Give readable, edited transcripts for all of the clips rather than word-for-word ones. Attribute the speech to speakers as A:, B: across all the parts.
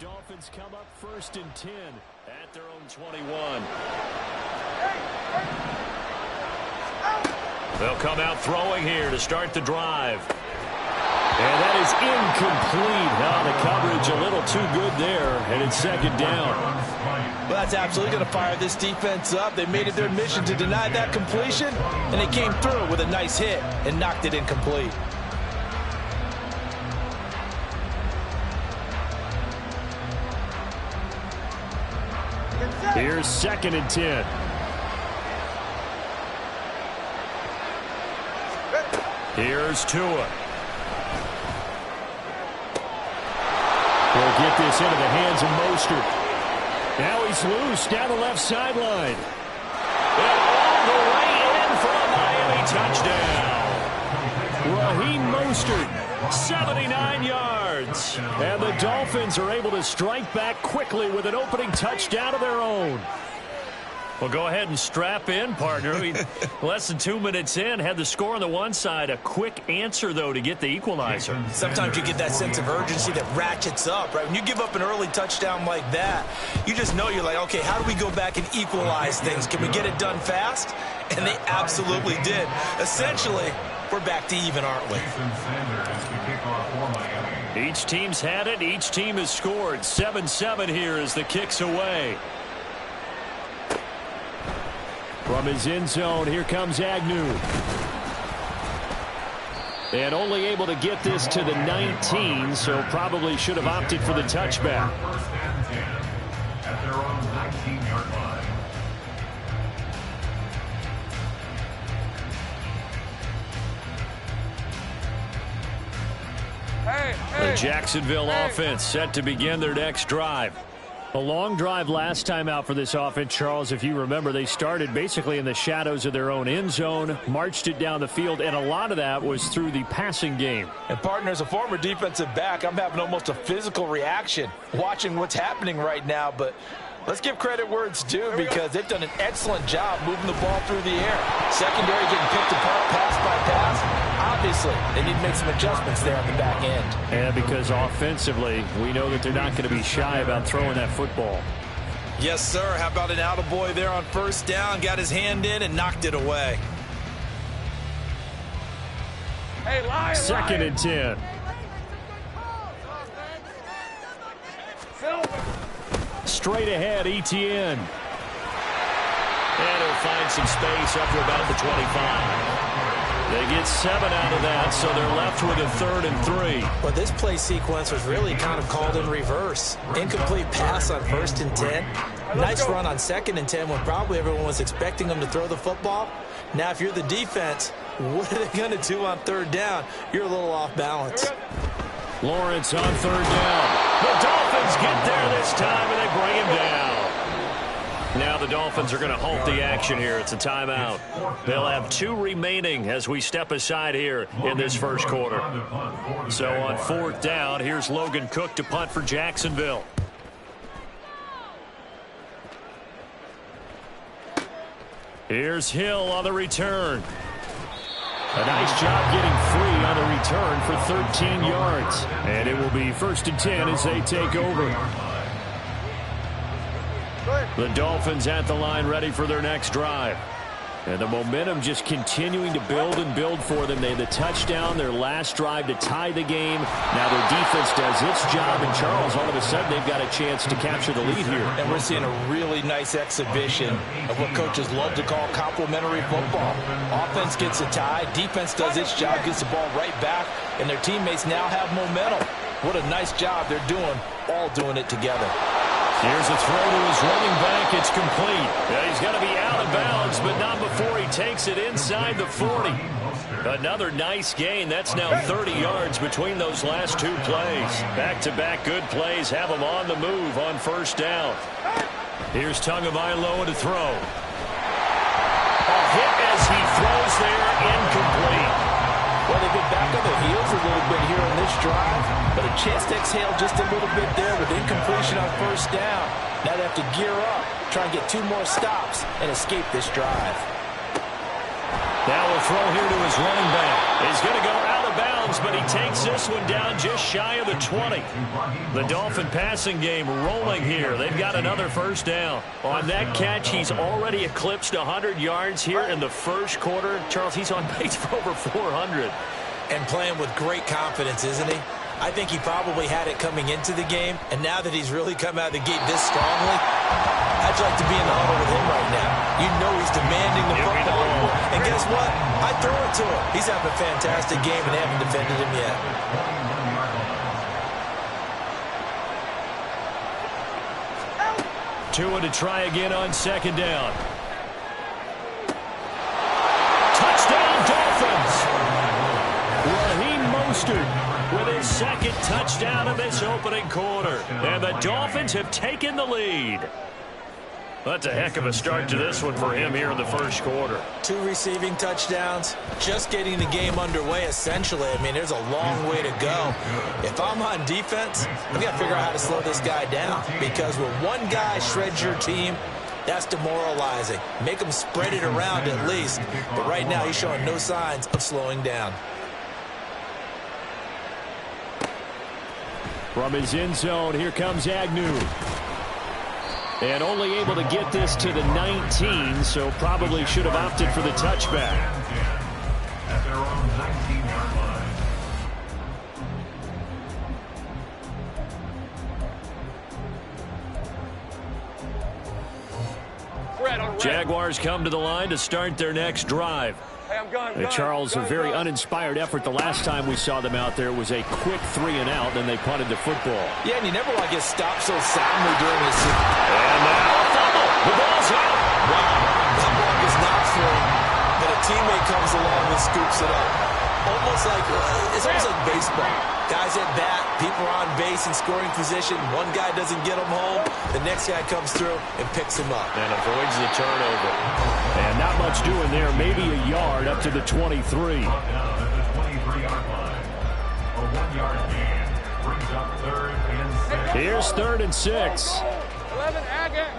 A: Dolphins come up 1st and 10 at their own 21. They'll come out throwing here to start the drive. And that is incomplete. The coverage a little too good there, and it's 2nd down.
B: Well, that's absolutely going to fire this defense up. They made it their mission to deny that completion, and they came through with a nice hit and knocked it incomplete.
A: Here's 2nd and 10. Here's Tua. He'll get this into the hands of Mostert. Now he's loose down the left sideline. And all the way in for a Miami touchdown. Raheem Mostert, 79 yards. And the Dolphins are able to strike back quickly with an opening touchdown of their own. Well, go ahead and strap in, partner. Less than 2 minutes in, had the score on the one side. A quick answer, though, to get the equalizer.
B: Sometimes you get that sense of urgency that ratchets up, right? When you give up an early touchdown like that, you just know you're like, okay, how do we go back and equalize things? Can we get it done fast? And they absolutely did. Essentially, we're back to even, aren't we?
A: Each team's had it. Each team has scored. 7-7 here as the kick's away. From his end zone, here comes Agnew. And only able to get this to the 19, so probably should have opted for the touchback.
C: At their own 19-yard line.
A: The Jacksonville offense set to begin their next drive. A long drive last time out for this offense, Charles. If you remember, they started basically in the shadows of their own end zone, marched it down the field, and a lot of that was through the passing game.
B: And, partner, as a former defensive back, I'm having almost a physical reaction watching what's happening right now. But let's give credit where it's due because they've done an excellent job moving the ball through the air. Secondary getting picked apart pass by pass. Obviously, they need to make some adjustments there on the back end.
A: And because offensively, we know that they're not going to be shy about throwing that football.
B: Yes, sir. How about an attaboy there on 1st down? Got his hand in and knocked it away.
C: Hey, Lion,
A: 2nd and 10. Straight ahead, Etienne. And he'll find some space up to about the 25. They get 7 out of that, so they're left with a 3rd and 3.
B: Well, this play sequence was really kind of called in reverse. Incomplete pass on 1st and 10. Nice run on 2nd and 10 when probably everyone was expecting them to throw the football. Now, if you're the defense, what are they going to do on 3rd down? You're a little off balance.
A: Lawrence on 3rd down. The Dolphins get there this time, and they bring him down. Now the Dolphins are going to halt the action here. It's a timeout. They'll have 2 remaining as we step aside here in this first quarter. So on 4th down, here's Logan Cook to punt for Jacksonville. Here's Hill on the return. A nice job getting free on the return for 13 yards. And it will be 1st and 10 as they take over. The Dolphins at the line ready for their next drive. And the momentum just continuing to build and build for them. They had the touchdown, their last drive to tie the game. Now their defense does its job, and Charles, all of a sudden, they've got a chance to capture the lead here.
B: And we're seeing a really nice exhibition of what coaches love to call complementary football. Offense gets a tie, defense does its job, gets the ball right back, and their teammates now have momentum. What a nice job they're doing, all doing it together.
A: Here's a throw to his running back. It's complete. Yeah, he's going to be out of bounds, but not before he takes it inside the 40. Another nice gain. That's now 30 yards between those last 2 plays. Back-to-back good plays have him on the move on 1st down. Here's Tagovailoa to throw. A hit as he throws there, incomplete.
B: Well, they've been back on their heels a little bit here on this drive, but a chance to exhale just a little bit there with incompletion on 1st down. Now they have to gear up, try and get 2 more stops, and escape this drive.
A: Now we'll throw here to his running back. He's going to go out of bounds pounds, but he takes this one down just shy of the 20. The Dolphin passing game rolling here. They've got another first down. On that catch, he's already eclipsed 100 yards here in the first quarter. Charles, he's on pace for over 400.
B: And playing with great confidence, isn't he? I think he probably had it coming into the game, and now that he's really come out of the gate this strongly, I'd like to be in the huddle with him right now. You know he's demanding the football. And guess what? I throw it to him. He's having a fantastic game, and they haven't defended him yet.
A: Tua to try again on second down. Touchdown, Dolphins! Raheem Mostert with his second touchdown of this opening quarter. And the Dolphins have taken the lead. That's a heck of a start to this one for him here in the first quarter.
B: 2 receiving touchdowns, just getting the game underway essentially. I mean, there's a long way to go. If I'm on defense, I've got to figure out how to slow this guy down, because when one guy shreds your team, that's demoralizing. Make him spread it around at least. But right now, he's showing no signs of slowing down.
A: From his end zone, here comes Agnew. And only able to get this to the 19, so probably should have opted for the touchback.
C: At their own 19-yard line.
A: Jaguars come to the line to start their next drive.
C: Hey, I'm gone.
A: Charles, a very uninspired effort. The last time we saw them out there was a quick 3 and out, and they punted the football.
B: Yeah, and you never want to get stopped so soundly during this.
A: And now a fumble. The ball's out.
B: Wow, that ball is not thrown, but a teammate comes along and scoops it up. It's almost like baseball. Guys at bat, people are on base in scoring position. One guy doesn't get them home. The next guy comes through and picks him up.
A: And avoids the turnover. And not much doing there. Maybe a yard up to the 23.
C: Down at the 23-yard line. A 1-yard gain brings up 3rd and 6.
A: Here's 3rd and 6.
C: 11, Agate.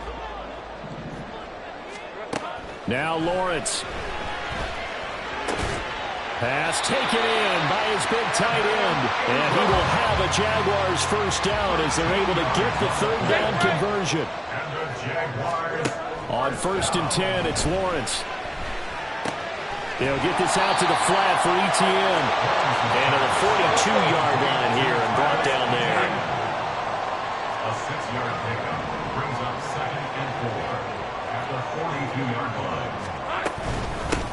A: Now Lawrence. Pass taken in by his big tight end. And he will have a Jaguars first down as they're able to get the 3rd down conversion.
C: And the Jaguars.
A: On 1st and 10, it's Lawrence. They'll get this out to the flat for Etienne. And to the 42-yard line here and brought down there.
C: A 6-yard pickup brings up 2nd and 4 at the 42-yard line.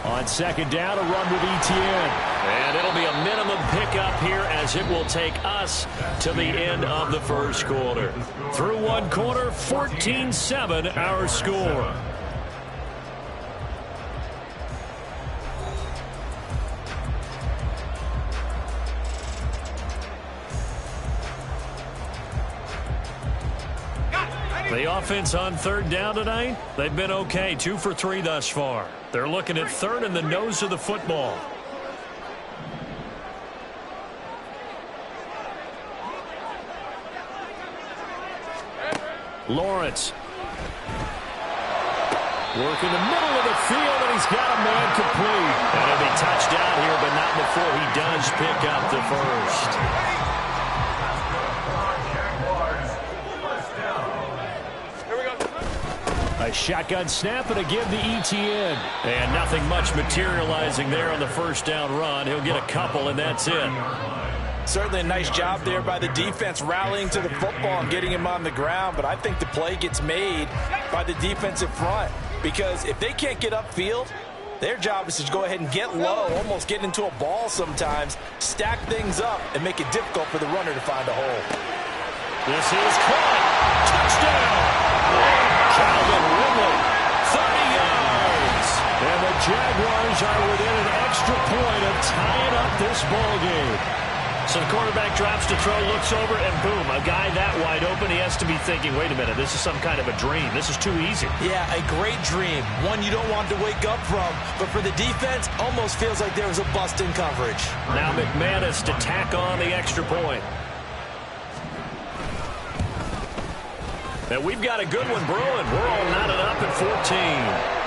A: On 2nd down, a run with Etienne. And it'll be a minimum pickup here as it will take us to the end of the first quarter. Through 1 quarter, 14-7 our score. The offense on 3rd down tonight, they've been okay. 2 for 3 thus far. They're looking at 3rd and the nose of the football. Lawrence. Work in the middle of the field, and he's got a man complete. And he'll be touched out here, but not before he does pick up the first. A shotgun snap and a give to Etienne. And nothing much materializing there on the first down run. He'll get a couple, and that's it.
B: Certainly a nice job there by the defense rallying to the football and getting him on the ground. But I think the play gets made by the defensive front. Because if they can't get upfield, their job is to go ahead and get low, almost get into a ball sometimes, stack things up, and make it difficult for the runner to find a hole.
A: This is caught. Touchdown! Calvin Ridley, 30 yards. And the Jaguars are within an extra point of tying up this ball game. So the quarterback drops to throw, looks over, and boom, a guy that wide open, he has to be thinking, wait a minute, this is some kind of a dream. This is too easy.
B: Yeah, a great dream. One you don't want to wake up from. But for the defense, almost feels like there was a bust in coverage.
A: Now McManus to tack on the extra point. And we've got a good one brewing. We're all knotted up at 14.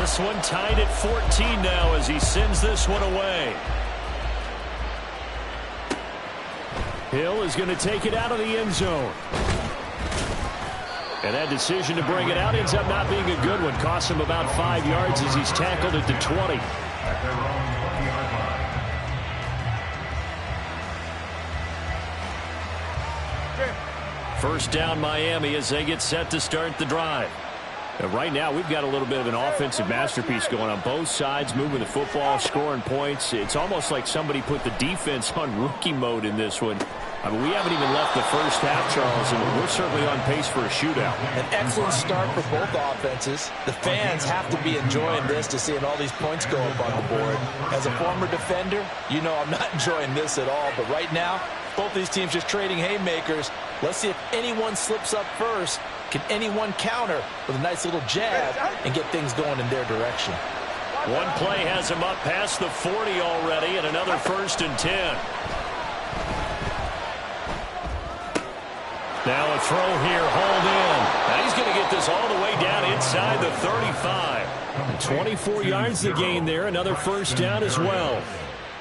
A: This one tied at 14 now as he sends this one away. Hill is going to take it out of the end zone. And that decision to bring it out ends up not being a good one. Costs him about 5 yards as he's tackled at the 20.
C: At their own 20-yard line.
A: First down Miami as they get set to start the drive. And right now we've got a little bit of an offensive masterpiece going on both sides, moving the football, scoring points. It's almost like somebody put the defense on rookie mode in this one. I mean, we haven't even left the first half, Charles, and we're certainly on pace for a shootout.
B: An excellent start for both offenses. The fans have to be enjoying this to seeing all these points go up on the board. As a former defender, you know I'm not enjoying this at all. But right now, both these teams just trading haymakers. Let's see if anyone slips up first. Can anyone counter with a nice little jab and get things going in their direction?
A: One play has him up past the 40 already, and another 1st and 10. Now a throw here, hold in. Now he's going to get this all the way down inside the 35. 24 yards to gain there, another first down as well.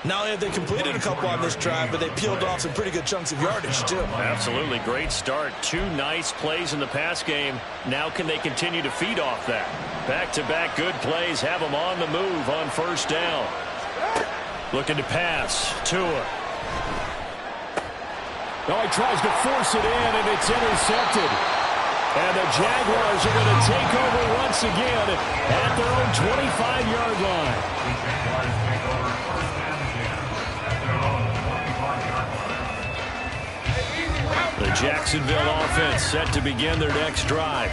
B: Not only have they completed a couple on this drive, but they peeled off some pretty good chunks of yardage, too.
A: Absolutely. Great start. 2 nice plays in the pass game. Now can they continue to feed off that? Back-to-back good plays have them on the move on first down. Looking to pass. Tua. Oh, he tries to force it in, and it's intercepted. And the Jaguars are going to take over once again at their own 25-yard line.
C: The Jaguars take over first and 10 at their own 25-yard line.
A: The Jacksonville offense set to begin their next drive.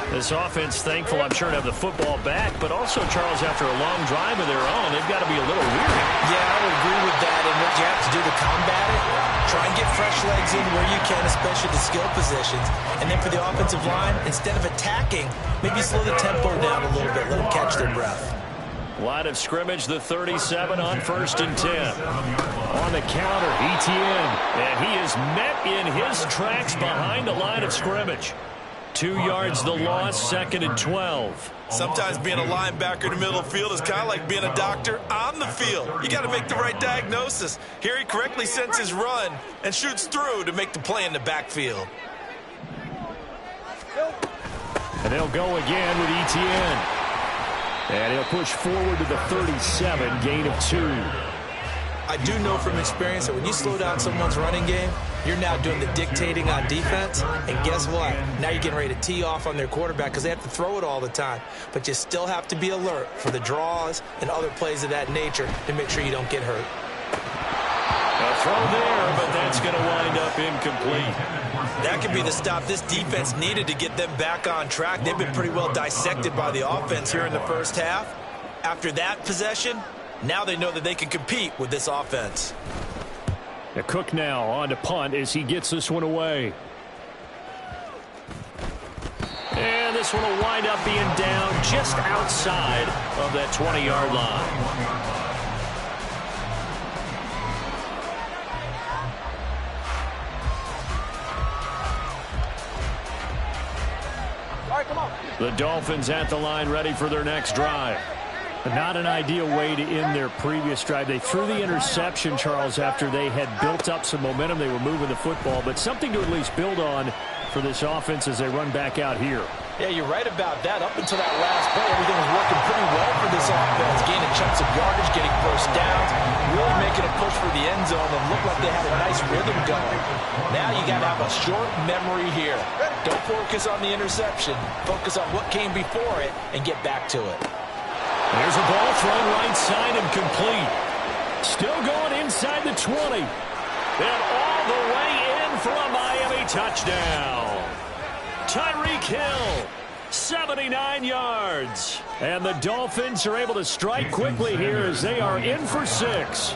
A: This offense thankful, I'm sure, to have the football back, but also, Charles, after a long drive of their own, they've got to be a little weary.
B: Yeah, I would agree with that. And what you have to do to combat it, try and get fresh legs in where you can, especially the skill positions. And then for the offensive line, instead of attacking, maybe slow the tempo down a little bit, let them catch their breath.
A: Line of scrimmage, the 37 on 1st and 10. On the counter, Etienne. And he is met in his tracks behind the line of scrimmage. 2 yards the loss, 2nd and 12.
D: Sometimes being a linebacker in the middle of the field is kind of like being a doctor on the field. You got to make the right diagnosis. Here he correctly sends his run and shoots through to make the play in the backfield.
A: And they'll go again with Etienne. And he'll push forward to the 37, gain of 2.
B: I do know from experience that when you slow down someone's running game, you're now doing the dictating on defense. And guess what? Now you're getting ready to tee off on their quarterback because they have to throw it all the time. But you still have to be alert for the draws and other plays of that nature to make sure you don't get hurt.
A: A throw there, but that's going to wind up incomplete.
D: That could be the stop this defense needed to get them back on track. They've been pretty well dissected by the offense here in the first half. After that possession, now they know that they can compete with this offense.
A: The Cook now on to punt as he gets this one away. And this one will wind up being down just outside of that 20-yard line.
B: All right, come on.
A: The Dolphins at the line ready for their next drive. Not an ideal way to end their previous drive. They threw the interception, Charles, after they had built up some momentum. They were moving the football, but something to at least build on for this offense as they run back out here.
B: Yeah, you're right about that. Up until that last play, everything was working pretty well for this offense. Gaining chunks of yardage, getting first downs, really making a push for the end zone, and looked like they had a nice rhythm going. Now you got to have a short memory here. Don't focus on the interception. Focus on what came before it and get back to it.
A: There's a ball thrown right side and complete. Still going inside the 20. And all the way in for a Miami touchdown. Tyreek Hill, 79 yards. And the Dolphins are able to strike quickly here as they are in for 6.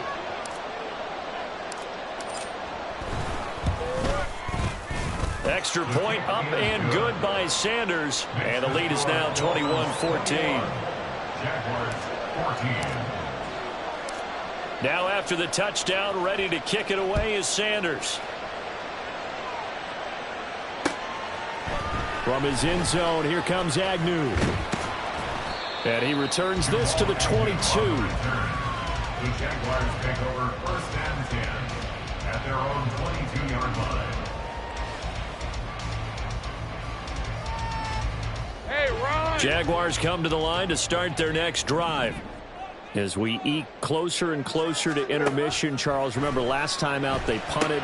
A: Extra point up and good by Sanders. And the lead is now 21-14.
C: Jaguars 14.
A: Now after the touchdown, ready to kick it away is Sanders. From his end zone, here comes Agnew. And he returns this to the 22.
C: The Jaguars take over 1st and 10 at their own 22-yard line.
A: Jaguars come to the line to start their next drive. As we eke closer and closer to intermission, Charles, remember last time out they punted.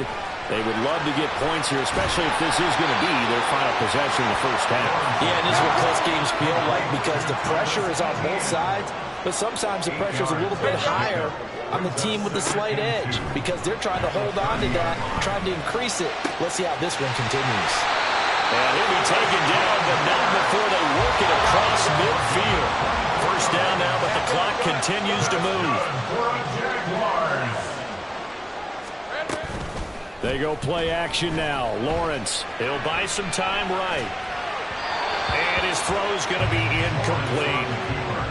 A: They would love to get points here, especially if this is going to be their final possession in the first half.
B: Yeah, and this is what close games feel like because the pressure is on both sides, but sometimes the pressure is a little bit higher on the team with the slight edge because they're trying to hold on to that, trying to increase it. Let's see how this one continues.
A: And he'll be taken down, but not before they work it across midfield. First down now, but the clock continues to move. They go play action now. Lawrence, he'll buy some time right. And his throw's going to be incomplete.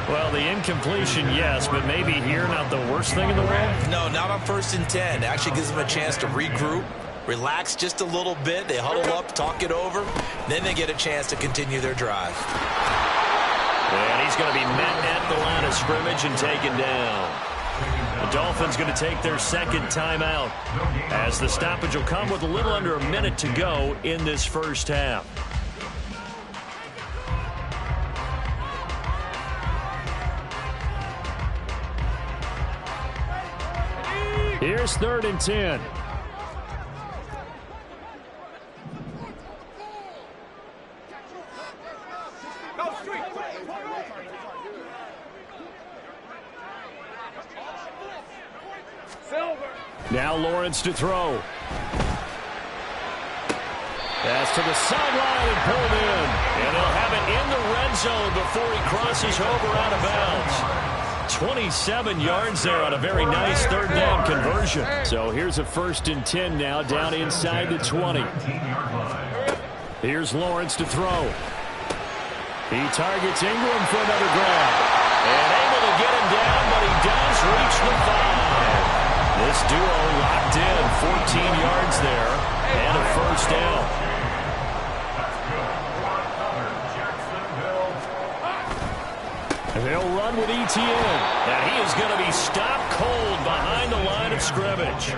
A: Well, the incompletion, yes, but maybe here not the worst thing in the world?
D: No, not on 1st and 10. Actually gives them a chance to regroup. Relax just a little bit. They huddle up, talk it over. Then they get a chance to continue their drive.
A: And he's going to be met at the line of scrimmage and taken down. The Dolphins going to take their second timeout as the stoppage will come with a little under a minute to go in this first half. Here's 3rd and 10. Now Lawrence to throw. Pass to the sideline and pulled in. And he'll have it in the red zone before he crosses over out of bounds. 27 yards there on a very nice 3rd down conversion. So here's a 1st and 10 now down inside the 20. Here's Lawrence to throw. He targets Ingram for another grab. And able to get him down, but he does reach the 5. This duo locked in, 14 yards there, and a first down. And they'll run with Etienne. And he is going to be stopped cold behind the line of scrimmage.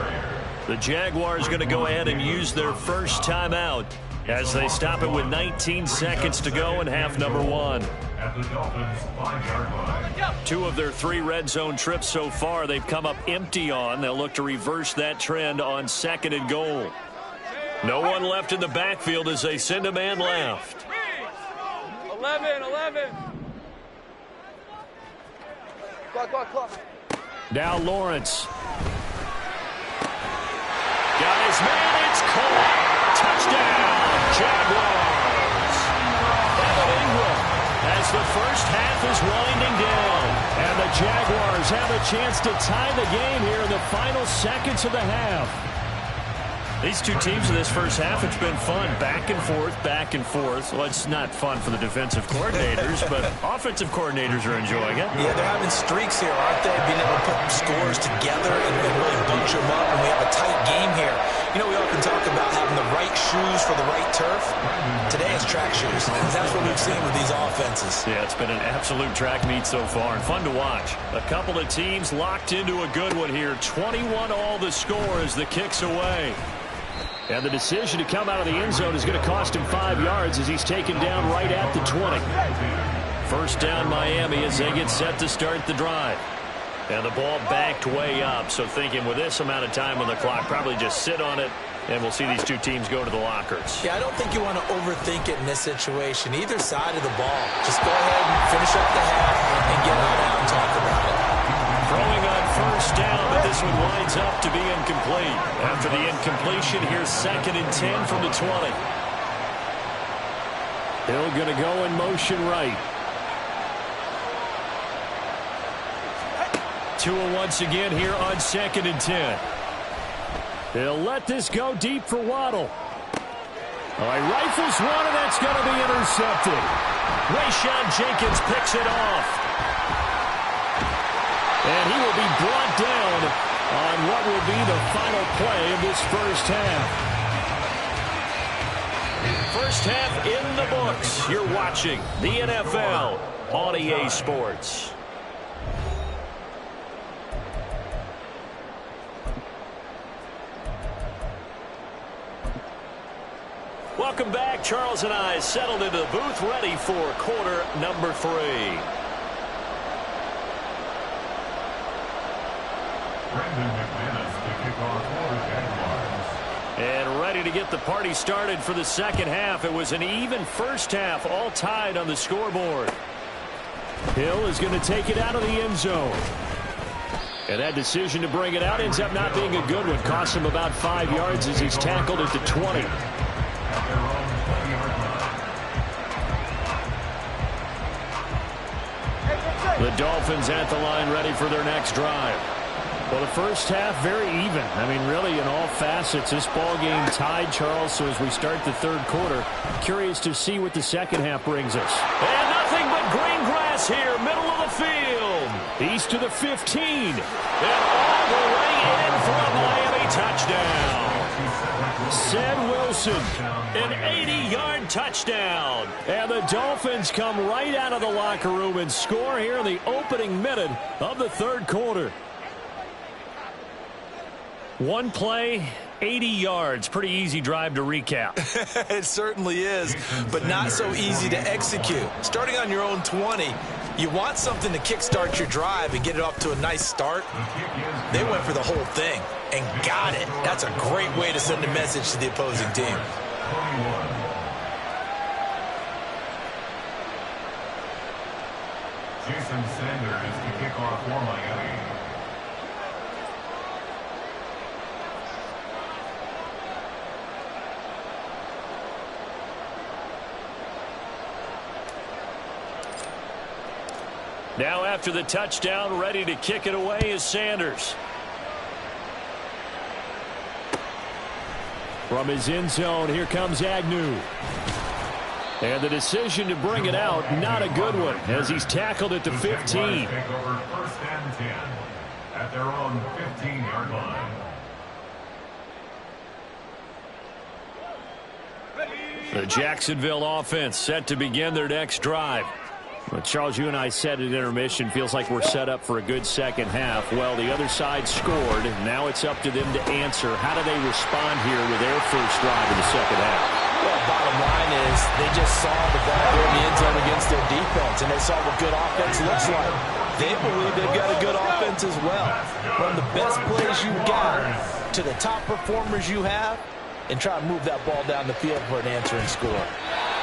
A: The Jaguars going to go ahead and use their first timeout as they stop it with 19 seconds to go in half number 1.
C: At the Dolphins' 5-yard line.
A: 2 of their 3 red zone trips so far they've come up empty on. They'll look to reverse that trend on 2nd and goal. No one left in the backfield as they send a man left.
E: 11. Clock.
A: Now Lawrence. Guys, man, it's caught. Touchdown, Jaguars. Evan Ingram as the first half is winding down. And the Jaguars have a chance to tie the game here in the final seconds of the half. These two teams in this first half, it's been fun. Back and forth, back and forth. Well, it's not fun for the defensive coordinators, but offensive coordinators are enjoying it.
D: Yeah, they're having streaks here, aren't they? Being able to put scores together and really bunch them up, and we have a tight game here. You know, we often talk about having the right shoes for the right turf. Today it's track shoes. That's what we've seen with these offenses.
A: Yeah, it's been an absolute track meet so far, and fun to watch. A couple of teams locked into a good one here. 21 all the score as the kick's away. And the decision to come out of the end zone is going to cost him 5 yards as he's taken down right at the 20. First down Miami as they get set to start the drive. And the ball backed way up, so thinking with this amount of time on the clock, probably just sit on it, and we'll see these two teams go to the lockers.
D: Yeah, I don't think you want to overthink it in this situation. Either side of the ball. Just go ahead and finish up the half and get out and talk about it.
A: Throwing on first down, but this one winds up to be incomplete. After the incompletion, here's 2nd and 10 from the 20. Hill going to go in motion right. Tua once again here on 2nd and 10. They'll let this go deep for Waddle. All right, rifles one, and that's going to be intercepted. Rayshawn Jenkins picks it off. And he will be brought down on what will be the final play of this first half. First half in the books. Sports. You're watching the NFL on EA Sports. Welcome back. Charles and I settled into the booth, ready for quarter number 3. And ready to get the party started for the second half. It was an even first half, all tied on the scoreboard. Hill is going to take it out of the end zone. And that decision to bring it out ends up not being a good one. Cost him about 5 yards as he's tackled at the 20. The Dolphins at the line, ready for their next drive. Well, the first half, very even. I mean, really, in all facets, this ball game tied, Charles. So as we start the third quarter, curious to see what the second half brings us. And nothing but green grass here, middle of the field. East to the 15. And all the way in for a Miami touchdown. Ced Wilson, an 80-yard touchdown. And the Dolphins come right out of the locker room and score here in the opening minute of the third quarter. One play, 80 yards. Pretty easy drive to recap.
B: It certainly is, but not so easy to execute. Starting on your own 20, you want something to kickstart your drive and get it off to a nice start. They went for the whole thing and got it. That's a great way to send a message to the opposing team.
C: Jason Sanders to kick off for Miami.
A: Now after the touchdown, ready to kick it away is Sanders. From his end zone, here comes Agnew. And the decision to bring it out, not a good one, as he's tackled at the 15.
C: Take over first and 10 at their own 15-yard line.
A: The Jacksonville offense set to begin their next drive. Well, Charles, you and I said at intermission, feels like we're set up for a good second half. Well, the other side scored. Now it's up to them to answer. How do they respond here with their first drive in the second half?
B: Well, bottom line is they just saw the ball go in the end zone against their defense, and they saw what good offense looks like. They believe they've got a good offense as well. Run the best plays you got to the top performers you have, and try to move that ball down the field for an answering score.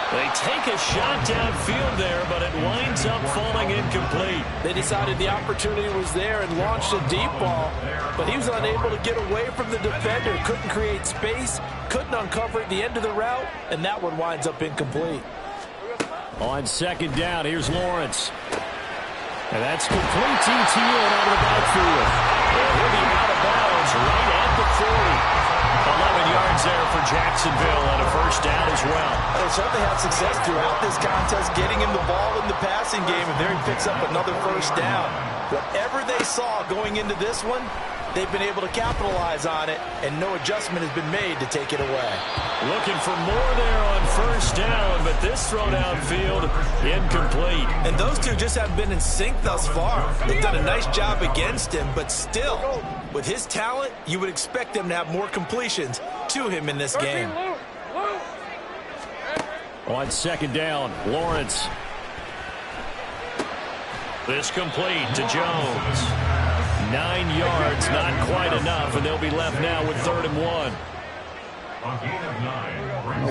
A: They take a shot downfield there, but it winds up falling incomplete.
B: They decided the opportunity was there and launched a deep ball, but he was unable to get away from the defender, couldn't create space, couldn't uncover at the end of the route, and that one winds up incomplete.
A: On second down, here's Lawrence. And that's complete ETN out of the backfield. And he'll be out of bounds right at the 40. 11 yards there for Jacksonville and a first down as well.
B: They certainly had success throughout this contest, getting him the ball in the passing game, and there he picks up another first down. Whatever they saw going into this one, they've been able to capitalize on it, and no adjustment has been made to take it away.
A: Looking for more there on first down, but this throw downfield incomplete.
B: And those two just haven't been in sync thus far. They've done a nice job against him, but still, with his talent, you would expect them to have more completions to him in this game.
A: On second down, Lawrence. This complete to Jones. 9 yards, not quite enough, and they'll be left now with 3rd and 1.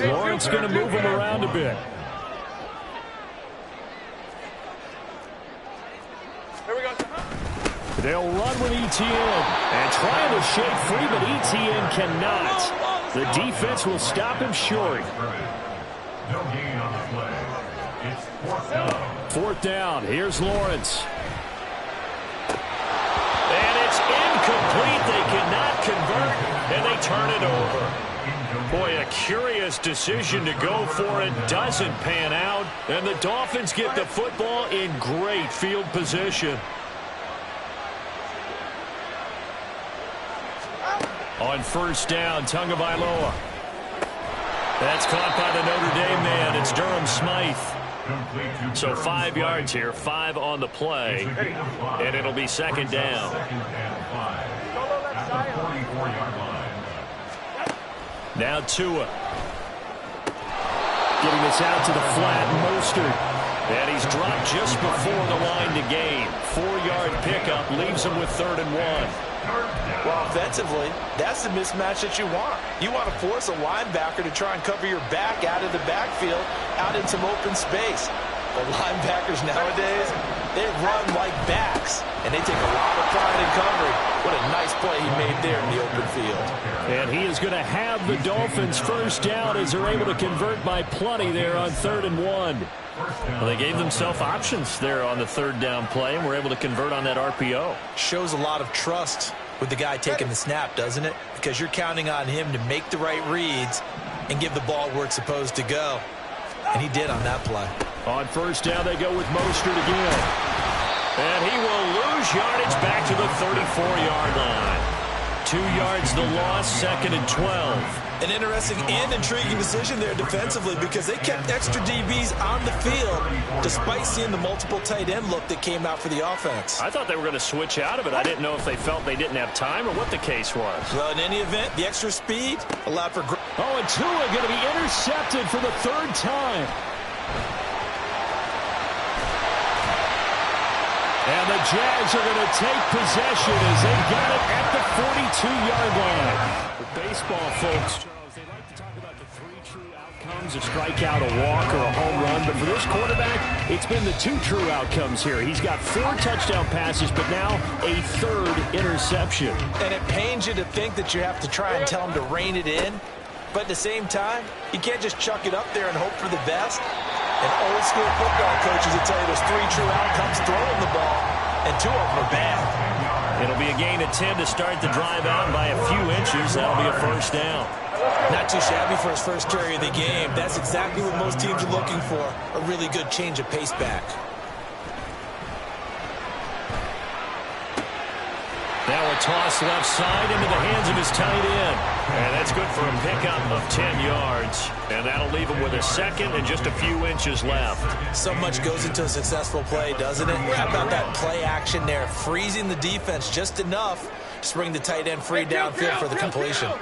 A: Lawrence going to move him around a bit. They'll run with ETN and trying to shake free, but ETN cannot. The defense will stop him short.
C: No gain on the play. It's 4th down.
A: 4th down. Here's Lawrence. And it's incomplete. They cannot convert, and they turn it over. Boy, a curious decision to go for it. Doesn't pan out, and the Dolphins get the football in great field position. On first down, Tagovailoa. That's caught by the Notre Dame man. It's Durham Smythe. So 5 yards here, 5 on the play, and it'll be second down. Now Tua. Getting this out to the flat, Mostert. And he's dropped just before the line to gain. 4-yard pickup leaves him with 3rd and 1.
B: Well, offensively, that's the mismatch that you want. You want to force a linebacker to try and cover your back out of the backfield, out in some open space. The linebackers nowadays, they run like backs, and they take a lot of pride in covering. What a nice play he made there in the open field.
A: And he is going to have the Dolphins first down as they're able to convert by plenty there on 3rd and 1. Well, they gave themselves options there on the 3rd down play, and were able to convert on that RPO.
D: Shows a lot of trust with the guy taking the snap, doesn't it? Because you're counting on him to make the right reads and give the ball where it's supposed to go. And he did on that play.
A: On 1st down, they go with Mostert again. And he will lose yardage back to the 34-yard line. 2 yards the loss, 2nd and 12.
D: An interesting and intriguing decision there defensively because they kept extra DBs on the field despite seeing the multiple tight end look that came out for the offense.
A: I thought they were going to switch out of it. I didn't know if they felt they didn't have time or what the case was.
D: Well, in any event, the extra speed allowed for...
A: Oh, and Tua going to be intercepted for the 3rd time. And the Jags are going to take possession as they got it at the 42-yard line. For baseball folks, Charles, they like to talk about the 3 true outcomes, a strikeout, a walk, or a home run. But for this quarterback, it's been the 2 true outcomes here. He's got 4 touchdown passes, but now a 3rd interception.
D: And it pains you to think that you have to try and tell him to rein it in. But at the same time, you can't just chuck it up there and hope for the best. And old school football coaches will tell you there's 3 true outcomes throwing the ball, and 2 of them are bad.
A: It'll be a gain of 10 to start the drive out by a few inches. That'll be a 1st down.
D: Not too shabby for his first carry of the game. That's exactly what most teams are looking for, a really good change of pace back.
A: Now a toss left side into the hands of his tight end. And that's good for a pickup of 10 yards. And that'll leave him with a 2nd and just a few inches left.
D: So much goes into a successful play, doesn't it? How about that play action there, freezing the defense just enough to bring the tight end free downfield for the completion.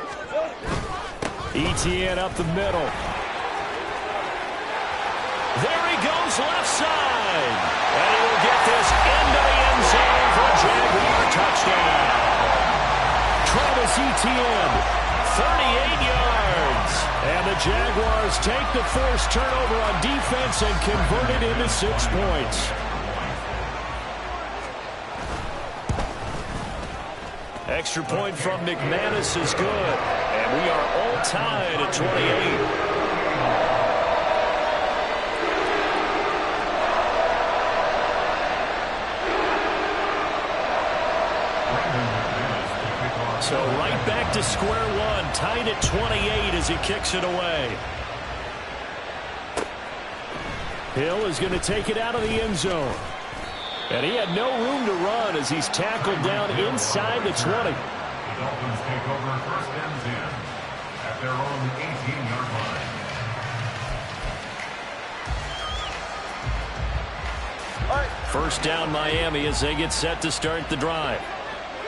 A: ETN up the middle. There he goes left side. And he will get this into the end zone for a Jaguar touchdown. Travis Etienne, 38 yards. And the Jaguars take the forced turnover on defense and convert it into 6 points. Extra point from McManus is good. And we are all tied at 28. So right back to square one, tied at 28 as he kicks it away. Hill is going to take it out of the end zone. And he had no room to run as he's tackled down inside the 20.
C: The Dolphins take over 1st and 10 at their own 18-yard line.
E: All right.
A: 1st down Miami as they get set to start the drive.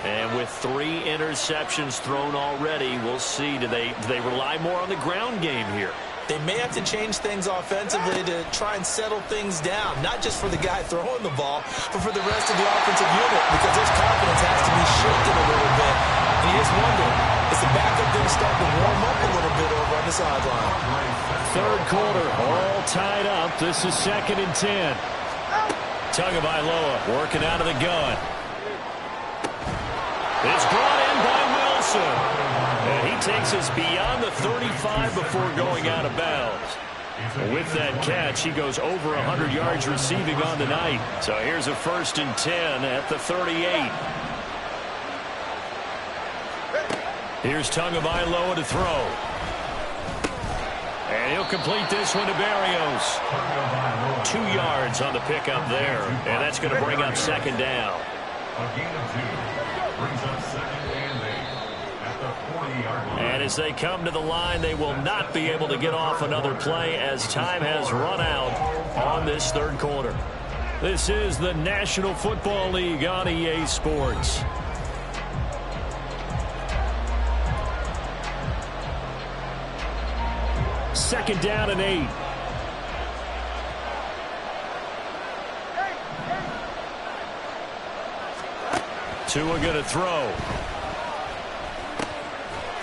A: And with 3 interceptions thrown already, we'll see. Do they rely more on the ground game here?
D: They may have to change things offensively to try and settle things down, not just for the guy throwing the ball, but for the rest of the offensive unit, because his confidence has to be shaken a little bit. And you just wonder, is the backup going to start to warm up a little bit over on the sideline?
A: 3rd quarter, all tied up. This is 2nd and 10. Tagovailoa working out of the gun. It's brought in by Wilson. And he takes us beyond the 35 before going out of bounds. With that catch, he goes over 100 yards receiving on the night. So here's a 1st and 10 at the 38. Here's Tagovailoa to throw. And he'll complete this one to Barrios. 2 yards on the pickup there. And that's going to bring up 2nd down.
C: A gain of 2 brings up 2nd and 8 at the
A: And as they come to the line, they will not be able to get off another play as time has run out on this third quarter. This is the National Football League on EA Sports. Second down and 8. Tua going to throw.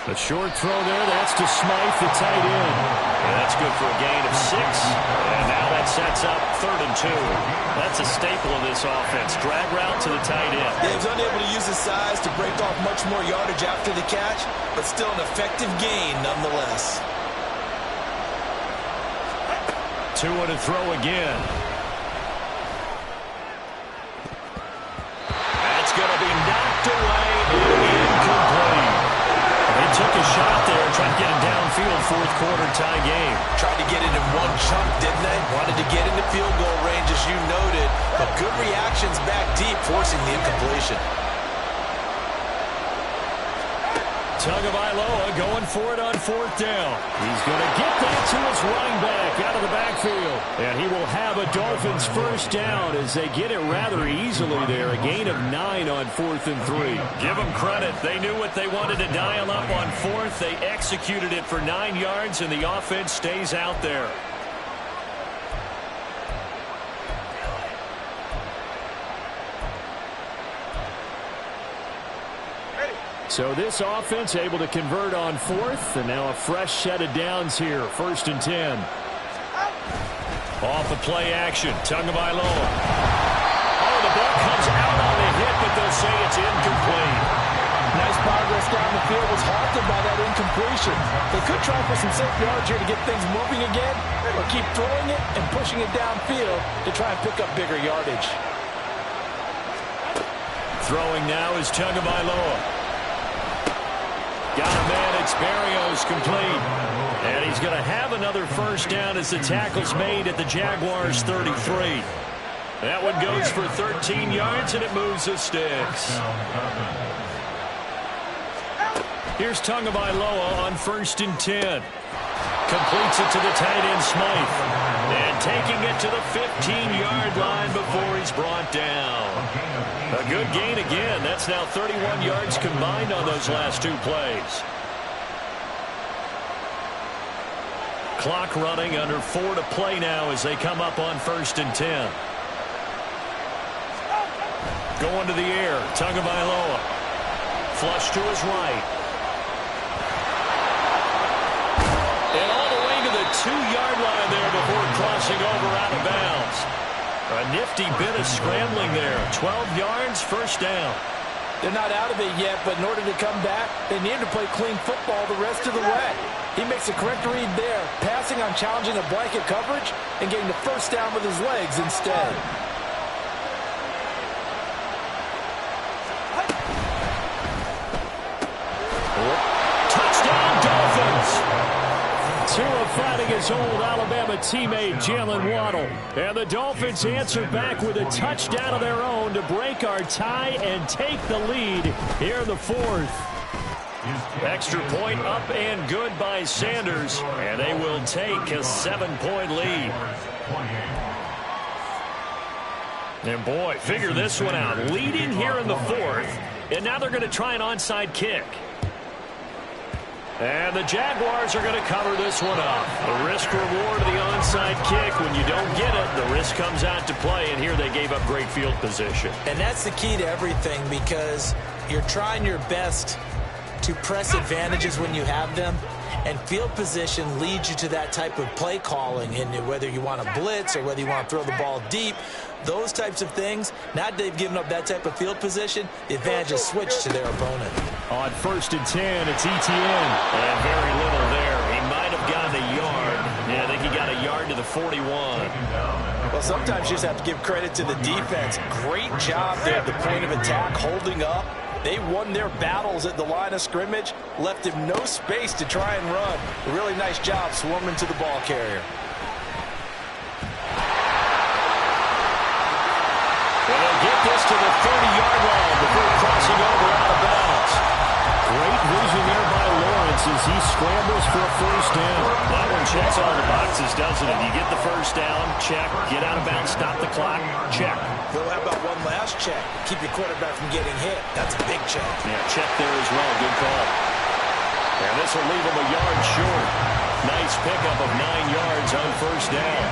A: A short throw there. That's to Smythe, the tight end. And that's good for a gain of 6. And now that sets up 3rd and 2. That's a staple of this offense. Drag route to the tight end.
D: Yeah, he was unable to use his size to break off much more yardage after the catch, but still an effective gain nonetheless.
A: Tua to throw again. That's going to be knocked away and incomplete. They took a shot there, trying to get it downfield, fourth quarter tie game.
D: Tried to get it in one chunk, didn't they? Wanted to get into field goal range, as you noted, but good reactions back deep, forcing the incompletion.
A: Tagovailoa going for it on 4th down. He's going to get that to his running back out of the backfield. And he will have a Dolphins first down as they get it rather easily there. A gain of 9 on 4th and 3. Give them credit. They knew what they wanted to dial up on 4th. They executed it for 9 yards, and the offense stays out there. So this offense able to convert on 4th, and now a fresh set of downs here. 1st and 10. Off the play action, Tagovailoa. Oh, the ball comes out on the hit, but they'll say it's incomplete.
B: Nice progress down the field, was halted by that incompletion. They could try for some safe yards here to get things moving again, or keep throwing it and pushing it downfield to try and pick up bigger yardage.
A: Throwing now is Tagovailoa. Got a man, it's Berrios, complete. And he's going to have another first down as the tackle's made at the Jaguars' 33. That one goes for 13 yards, and it moves the sticks. Here's Tagovailoa on 1st and 10. Completes it to the tight end, Smythe. And taking it to the 15-yard line before he's brought down. A good gain again. That's now 31 yards combined on those last 2 plays. Clock running, under 4 to play now as they come up on 1st and 10. Going to the air, Tagovailoa. Flush to his right. And all the way to the 2-yard line there before crossing over out of bounds. A nifty bit of scrambling there. 12 yards, first down.
B: They're not out of it yet, but in order to come back, they need to play clean football the rest of the way. He makes a correct read there, passing on challenging a blanket coverage and getting the first down with his legs instead.
A: Touchdown, Dolphins! Tua fighting his old Alabama teammate Jalen Waddle. And the Dolphins answer back with a touchdown of their own to break our tie and take the lead here in the 4th. Extra point up and good by Sanders, and they will take a 7-point lead. And boy, figure this one out. Leading here in the 4th, and now they're going to try an onside kick. And the Jaguars are going to cover this one up. The risk-reward of the onside kick. When you don't get it, the risk comes out to play, and here they gave up great field position.
D: And that's the key to everything, because you're trying your best to press advantages when you have them, and field position leads you to that type of play calling. And whether you want to blitz or whether you want to throw the ball deep, those types of things, now that they've given up that type of field position, the advantage is switched to their opponent.
A: On 1st and 10, it's ETN. And very little there. He might have gotten a yard. Yeah, I think he got a yard to the 41.
D: Well, sometimes you just have to give credit to the defense. Great job there at the point of attack, holding up. They won their battles at the line of scrimmage, left him no space to try and run. A really nice job swarming to the ball carrier.
A: And they'll get this to the 30-yard line before crossing over out of bounds. Great vision there as he scrambles for a first down. That one checks all the boxes, doesn't it? You get the first down, check. Get out of bounds, stop the clock, check.
D: Well, how about one last check? Keep your quarterback from getting hit. That's a big check.
A: Yeah, check there as well. Good call. And this will leave him a yard short. Nice pickup of 9 yards on first down.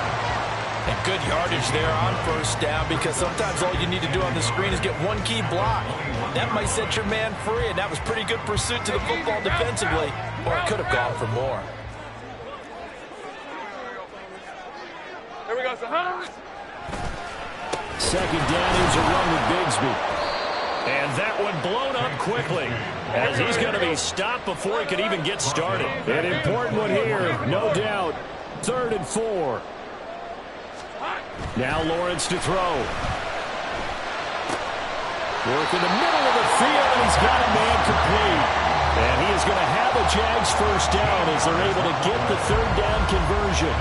B: And good yardage there on first down, because sometimes all you need to do on the screen is get one key block. That might set your man free, and that was pretty good pursuit to the football defensively, or it could have gone for more.
E: Here we go, son.
A: Second down, here's a run with Bigsby. And that one blown up quickly, as he's going to be stopped before he could even get started. An important one here, no doubt. 3rd and 4. Now Lawrence to throw. Work in the middle of the field, and he's got a man complete. And he is going to have a Jags first down as they're able to get the 3rd down conversion.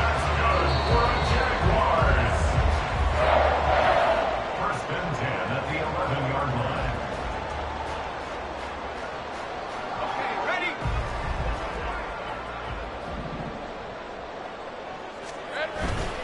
C: First and 10 at the 11-yard line.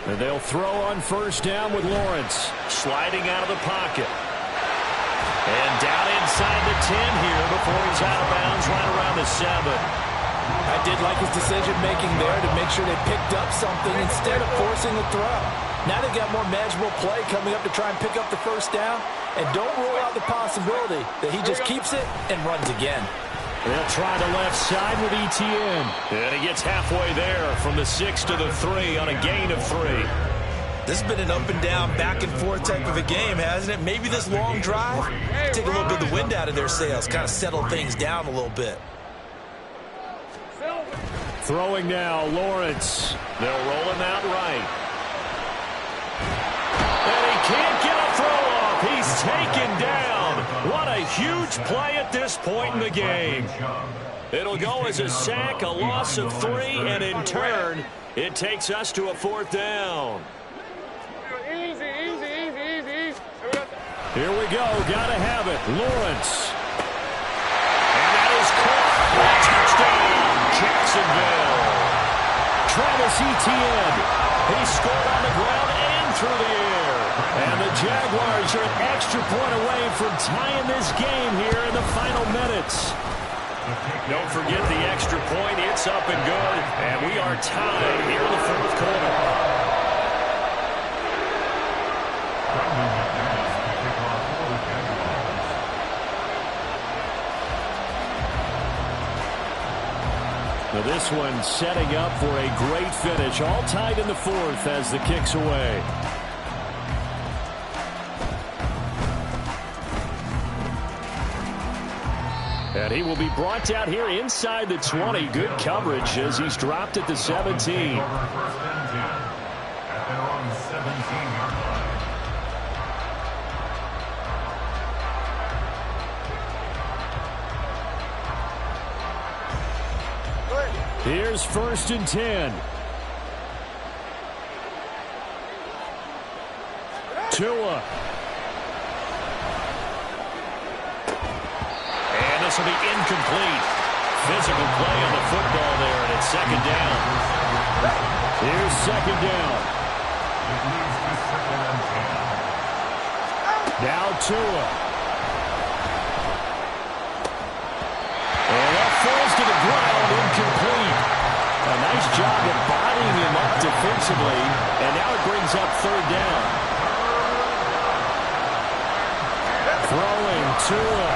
A: And they'll throw on first down with Lawrence. Sliding out of the pocket. And down inside the 10 here before he's out of bounds right around the 7.
B: I did like his decision-making there to make sure they picked up something instead of forcing the throw. Now they got more manageable play coming up to try and pick up the first down. And don't rule out the possibility that he just keeps it and runs again.
A: They'll try the left side with Etienne. And he gets halfway there from the 6 to the 3 on a gain of 3.
D: This has been an up-and-down, back-and-forth type of a game, hasn't it? Maybe this long drive, take a little bit of the wind out of their sails, kind of settle things down a little bit.
A: Throwing now, Lawrence. They'll roll him out right. And he can't get a throw off. He's taken down. What a huge play at this point in the game. It'll go as a sack, a loss of 3, and in turn, it takes us to a 4th down.
E: Easy.
A: Here we go. Gotta have it. Lawrence. And that is caught. Touchdown, Jacksonville. Travis Etienne. He scored on the ground and through the air. And the Jaguars are an extra point away from tying this game here in the final minutes. Don't forget the extra point. It's up and good. And we are tied here in the 4th quarter. Now this one setting up for a great finish. All tied in the 4th as the kick's away. And he will be brought down here inside the 20. Good coverage as he's dropped at the 17.
C: First and 10 at their own 17-yard line.
A: Here's 1st and 10. Tua. And this will be incomplete. Physical play on the football there, and it's 2nd down. Here's 2nd down.
C: It leads to 2nd and 10.
A: Now Tua. And that falls to the ground, incomplete. A nice job of bodying him up defensively, and now it brings up 3rd down. Throwing Tua.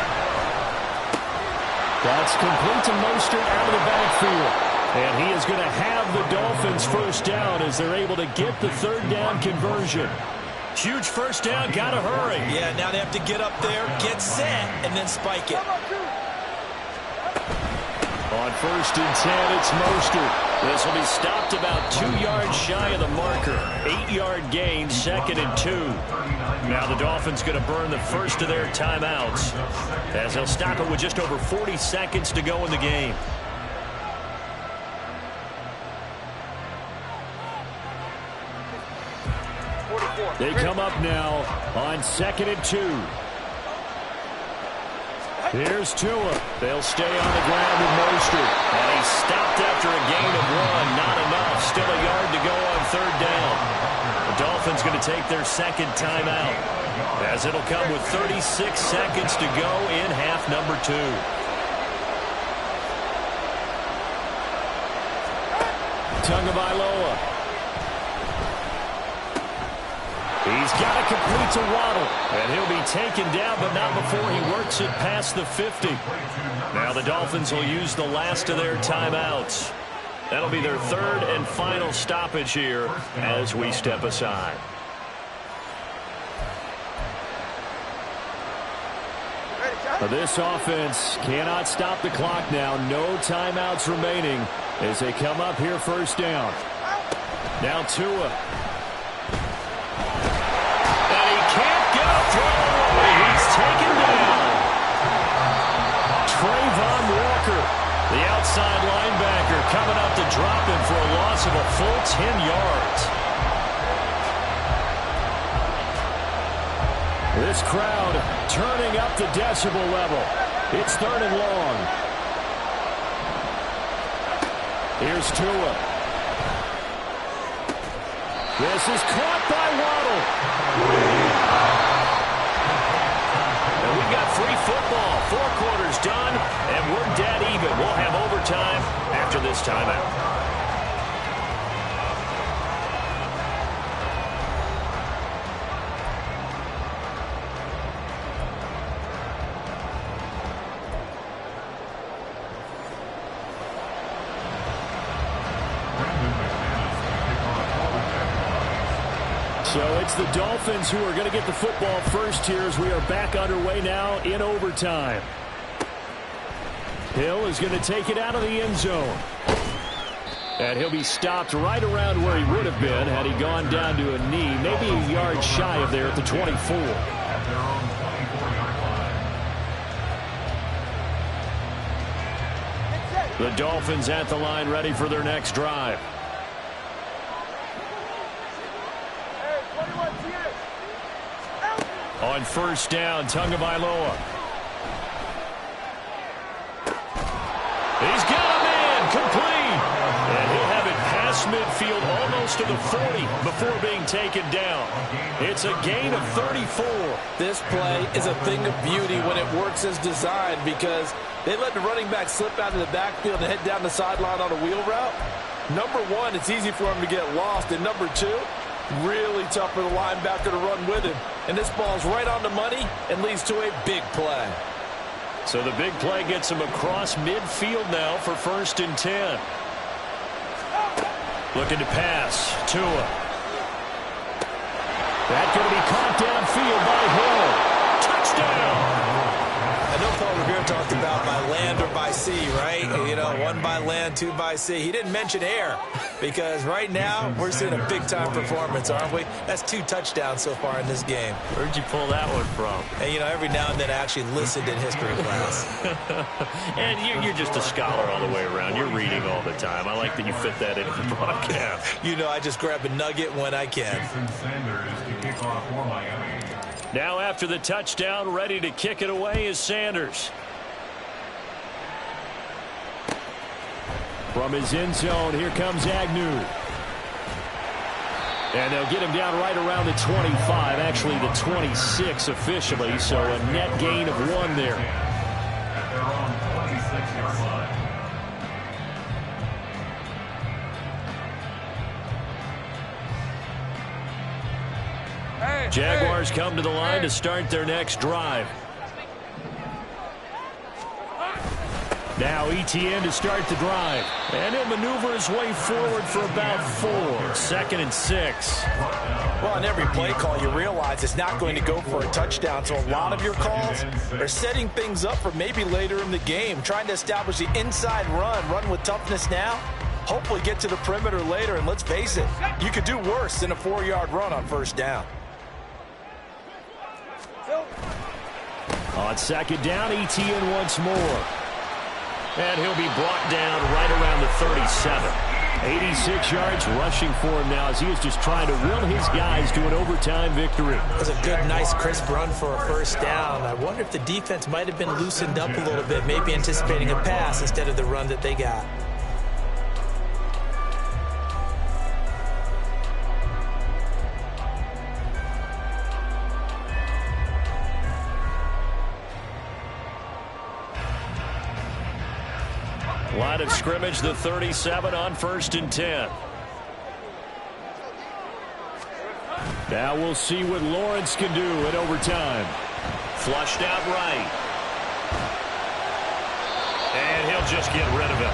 A: That's complete to Mostert out of the backfield. And he is going to have the Dolphins first down as they're able to get the 3rd down conversion. Huge first down, got to hurry.
D: Yeah, now they have to get up there, get set, and then spike it.
A: On 1st and 10, it's Mostert. This will be stopped about 2 yards shy of the marker. 8-yard gain, 2nd and 2. Now the Dolphins going to burn the first of their timeouts as they'll stop it with just over 40 seconds to go in the game. They come up now on 2nd and 2. Here's Tua. They'll stay on the ground with Mostert. And he stopped after a gain of 1. Not enough. Still a yard to go on third down. The Dolphins going to take their second timeout, as it'll come with 36 seconds to go in half number 2. Tagovailoa. He's got to complete to Waddle, and he'll be taken down, but not before he works it past the 50. Now the Dolphins will use the last of their timeouts. That'll be their third and final stoppage here as we step aside. This offense cannot stop the clock now. No timeouts remaining as they come up here first down. Now Tua. And he can't get a throw away. He's taken down. Trayvon Walker, the outside linebacker, coming up to drop him for a loss of a full 10 yards. This crowd turning up the decibel level. It's third and long. Here's Tua. This is caught by Waddle. And we've got free football. 4 quarters done, and we're dead even. We'll have overtime after this timeout. So it's the Dolphins who are going to get the football first here as we are back underway now in overtime. Hill is going to take it out of the end zone. And he'll be stopped right around where he would have been had he gone down to a knee, maybe a yard shy of there at the 24. The Dolphins at the line ready for their next drive. On first down, Tagovailoa. He's got a man complete. And he'll have it past midfield almost to the 40 before being taken down. It's a gain of 34.
B: This play is a thing of beauty when it works as designed because they let the running back slip out of the backfield and head down the sideline on a wheel route. Number one, it's easy for him to get lost. And number two, really tough for the linebacker to run with him. And this ball's right on the money and leads to a big play.
A: So the big play gets him across midfield now for first and 10. Looking to pass. Tua. That's going to be caught downfield by Hill. Touchdown.
D: I know Paul Revere talked about by land or by sea, right? You know, 1 by land, 2 by sea. He didn't mention air because right now we're seeing a big-time performance, aren't we? That's 2 touchdowns so far in this game.
A: Where'd you pull that one from?
D: And, you know, every now and then I actually listened in history class.
A: And you're just a scholar all the way around. You're reading all the time. I like that you fit that into the broadcast.
D: You know, I just grab a nugget when I can.
A: Now after the touchdown, ready to kick it away is Sanders. From his end zone, here comes Agnew. And they'll get him down right around the 25, actually the 26 officially, so a net gain of 1 there. Jaguars come to the line to start their next drive. Now Etienne to start the drive. And he'll maneuver his way forward for about 4. 2nd and 6.
B: Well, on every play call, you realize it's not going to go for a touchdown. So a lot of your calls are setting things up for maybe later in the game, trying to establish the inside run with toughness now. Hopefully get to the perimeter later. And let's face it, you could do worse than a 4-yard run on first down.
A: On 2nd down, Etienne once more. And he'll be brought down right around the 37. 86 yards rushing for him now as he is just trying to will his guys to an overtime victory.
D: That was a good, nice, crisp run for a first down. I wonder if the defense might have been loosened up a little bit, maybe anticipating a pass instead of the run that they got.
A: Line of scrimmage, the 37 on 1st and 10. Now we'll see what Lawrence can do in overtime. Flushed out right. And he'll just get rid of it.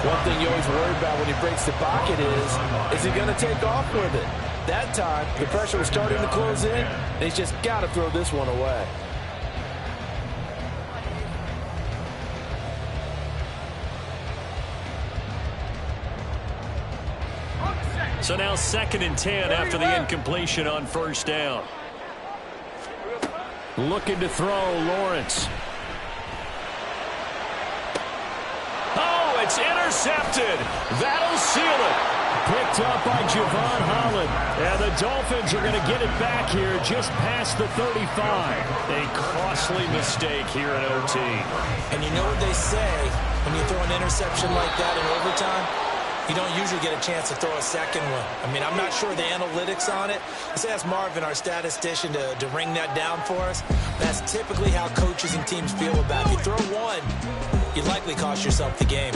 B: One thing you always worry about when he breaks the pocket is he going to take off with it? That time, the pressure was starting to close in, and he's just got to throw this one away.
A: So now 2nd and 10 after the incompletion on 1st down. Looking to throw, Lawrence. Oh, it's intercepted. That'll seal it. Picked up by Javon Holland. And the Dolphins are going to get it back here just past the 35. A costly mistake here in OT.
D: And you know what they say, when you throw an interception like that in overtime, you don't usually get a chance to throw a second one. I mean, I'm not sure the analytics on it. Let's ask Marvin, our statistician, to ring that down for us. That's typically how coaches and teams feel about it. If you throw one, you likely cost yourself the game.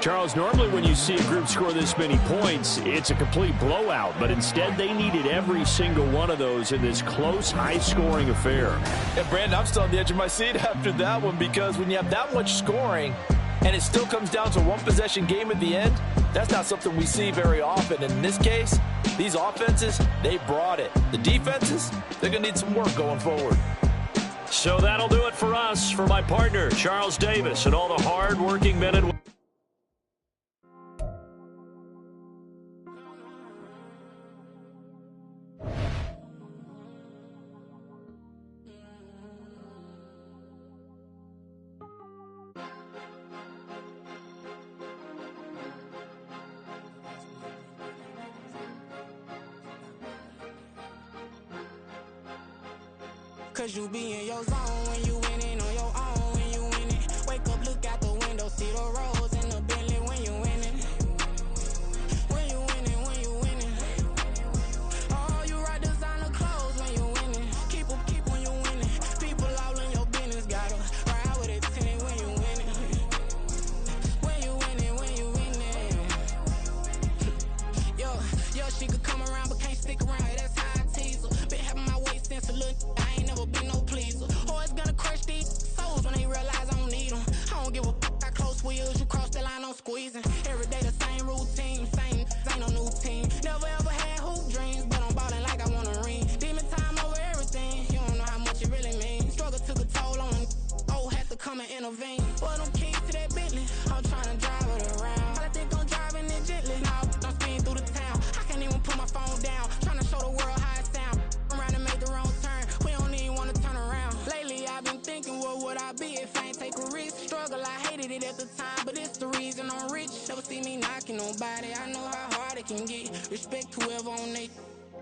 A: Charles, normally when you see a group score this many points, it's a complete blowout. But instead, they needed every single one of those in this close, high-scoring affair.
B: And, Brandon, I'm still on the edge of my seat after that one because when you have that much scoring and it still comes down to a one-possession game at the end, that's not something we see very often. And in this case, these offenses, they brought it. The defenses, they're going to need some work going forward.
A: So that'll do it for us. For my partner, Charles Davis, and all the hard-working men and women.
F: Cause you be in your zone when you winning on your own when you winning. Wake up, look out the window, see the roads in the Bentley when you winning. When you winning, when you winning. Oh, you ride designer clothes when you winning. Keep when you winning. People all in your business, gotta ride with it tinted when you winning. When you winning, when you winning. Yo, she could come around but can't stick around. That's how I tease her. Been having my weight since a little. I ain't never been no pleaser. Always gonna crush these souls when they realize I don't need them. I don't give a f*** how close wheels. You cross the line, I'm squeezing. Every day the same routine, same, ain't no new team. Never ever had hoop dreams, but I'm ballin' like I want a ring. Demon time over everything. You don't know how much it really means. Struggle took a toll on them. Oh, had to come and intervene. Boy, them keys to that Bentley. I'm trying to drive it around. I think I'm driving it gently. Now I'm speeding through the town. I can't even put my phone down. Trying to show the world how it sound. I'm around and make the wrong turn. We don't even want to turn around. Lately I've been thinking, what would I be if I ain't take a risk? Struggle, I hated it at the time, but it's the reason I'm rich. Never see me knocking nobody. I know how hard it can get. Respect whoever on they.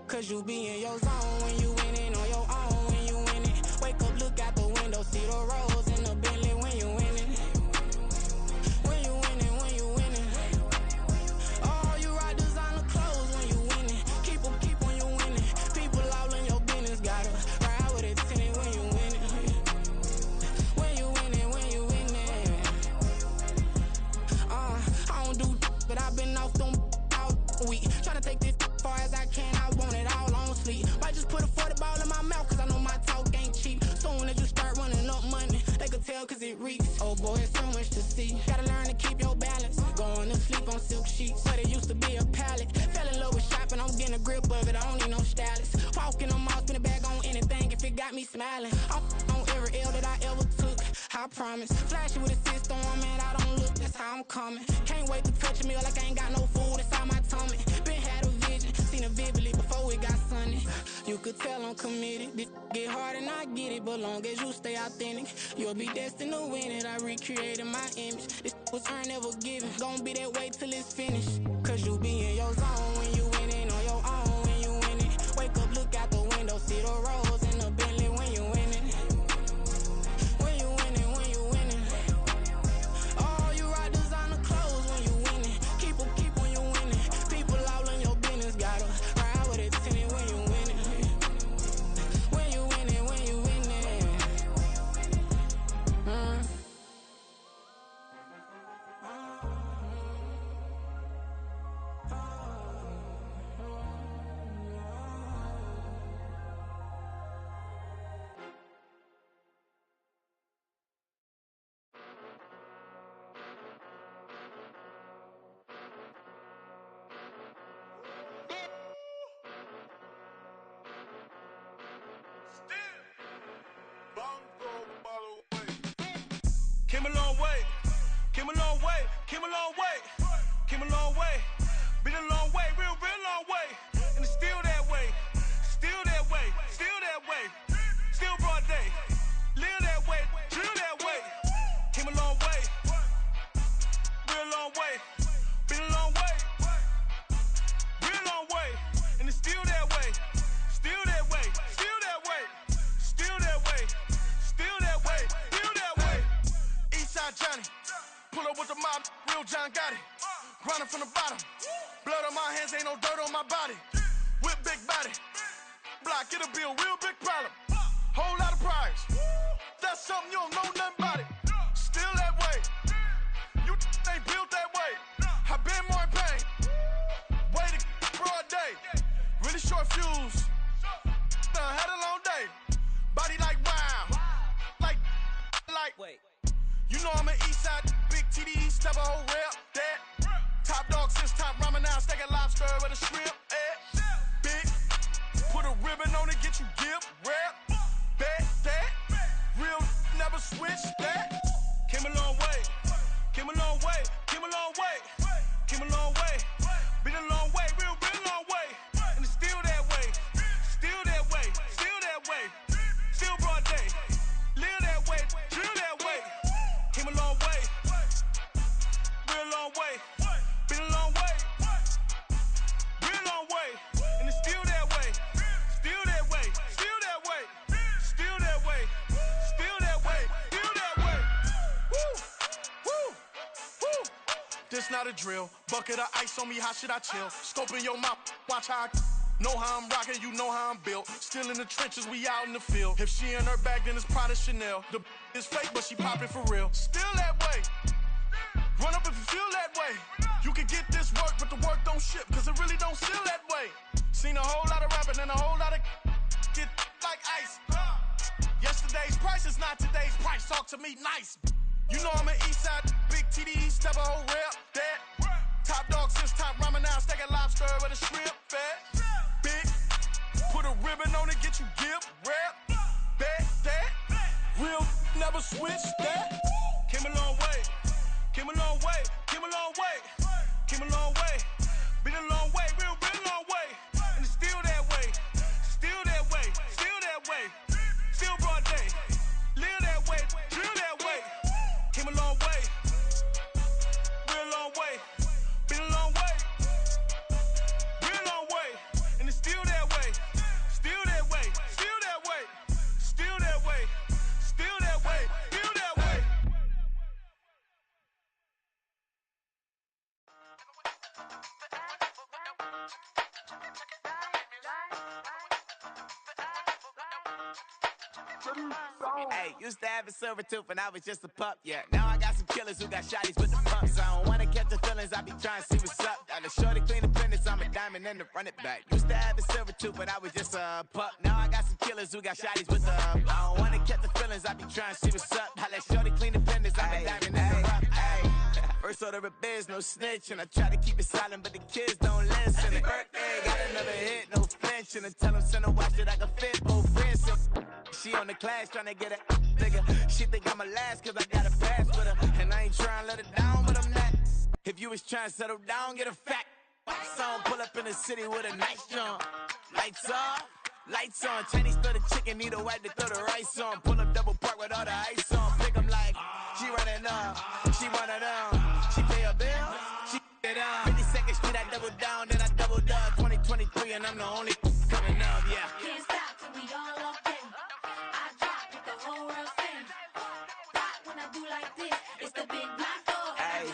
F: Cause you be in your zone when you winning on your own when you winning. Wake up, look out the window, see the roads in the Bentley when you winning. When you winning, when you winning. Oh, you ride designer clothes when you winning. Keep when you winning. People all in your business, gotta ride with it tinted when you winning. When you winning, when you winning. I don't do but I've been off them all week. Tryna take this far as I can, I want it all on sleep. Might just put a 40 ball in my mouth, cause I know my talk ain't cheap. Soon as you start running up money, they could tell cause it reeks. Oh boy, it's so much to see. Gotta learn to keep your balance. Going to sleep on silk sheets, but it used to be a pallet. Fell in love with shopping, I'm getting a grip of it, I don't need no stylist. Walking the mall, spin a bag on anything if it got me smiling. I'm on every L that I ever took, I promise. Flashy with a system, man, I don't look, that's how I'm coming. Can't wait to touch a meal like I ain't got no food inside my tummy. Been had a vision, seen it vividly before it got sunny. You could tell I'm committed. This get hard and I get it, but long as you stay authentic, you'll be destined to win it. I recreated my image. This was earned, never given. Gonna be that way till it's finished. Cause you be in your zone when you winning on your own when you winning. Wake up, look out the window, see the rose in the Bentley when you winning. When you winning, when you winning. Oh, you rock designer clothes when you winning. Keep when you winning. People all in your business, gotta ride with it tinted when you winning. When you winning, when you winning.
G: Came a long way, came a long way, came a long way, came a long way. Been a long way, real long way. And it's still that way, still that way, still that way. Still broad day, live that way, drill that way. Came a long way, real long way. Been a long way, real long way. And it's still that way, still that way, still that way, still that way, still that way, still that way. Eastside Johnny, pull up with the mob, real John got it. Grinding from the bottom, blood on my hands, ain't no dirt on my body. Whip big body, block, get a bill, real big problem. Whole lot of priors, that's something you don't know nothing about it. Still that way, you ain't built that way. I been more in pain, way to broad day. Really short fuse, had a long day. Body like wow, like. Wait. You know I'm an Eastside, big TDE, step a whole rep, that. Top dog since top ramen now, stacking lobster with a shrimp, Big, put a ribbon on it, get you dip, rep, bet, that. Real, never switch, that. Came a long way, came a long way, came a long way, came a long way. Been a long way, real long way. And it's still that way, still that way, still that way. Still broad day, live that way, drill that way. Came a long way, real long way. Been a long way, real long way. And it's still that way, still that way, still that way, still that way, still that way, still that way. Woo, woo, woo. This not a drill, bucket of ice on me, how should I chill? Scope in your mouth, watch how I know how I'm rocking, you know how I'm built. Still in the trenches, we out in the field. If she in her bag, then it's Prada Chanel. The is fake, but she poppin' for real. Still that way. Run up if you feel that way. You can get this work, but the work don't ship, cause it really don't feel that way. Seen a whole lot of rapping and a whole lot of get like ice. Yesterday's price is not today's price. Talk to me nice. You know I'm an Eastside, big TDE, step a whole rep, that. Top dog since top ramen now, stacking lobster with a shrimp, fat. Big, put a ribbon on it, get you dip, rep, bet, that. Real, never switch, that. Came a long way, came a long way, came a long way, came a long way. Been a long way, real long way. And it's still that way, still that way, still that way. Still broad day, live that way, drill that way. Came a long way, real long way. Been a long way, real long way. And it's still that way, still that way, still that way, still that way, still that way, still that way.
H: Hey, used to have a silver tooth when I was just a pup, yeah. Now I got some killers who got shotties with the pumps. I don't wanna catch the feelings, I be trying to see what's up. Got a shorty clean the fitness, I'm a diamond and to run it back. Used to have a silver tooth when I was just a pup. Now I got some killers who got shotties with the I don't wanna catch the feelings, I be trying to see what's up. I let shorty clean the fitness, I'm a diamond and to run it. First order of biz, no snitch, and I try to keep it silent, but the kids don't listen. And birthday, got another hit, no flinch, and I tell them send a watch that I can fit both friends. She on the class tryna get a nigga. She think I'm a last cause I got a pass with her. And I ain't tryna let her down, but I'm not. If you was tryna settle down, get a fact. Song pull up in the city with a nice jump. Lights off, Lights on, Chinese throw the chicken, need a wipe to throw the rice on. Pull up double park with all the ice on. Pick 'em like, she running up, she one of them. She pay a bill, she it up. 52nd Street, I double down, then I doubled up. 2023, and I'm the only coming up, yeah.
F: Can't stop till we all up in. I drop with the whole world sing. Pop when I do like this, it's the big black door.
H: Hey,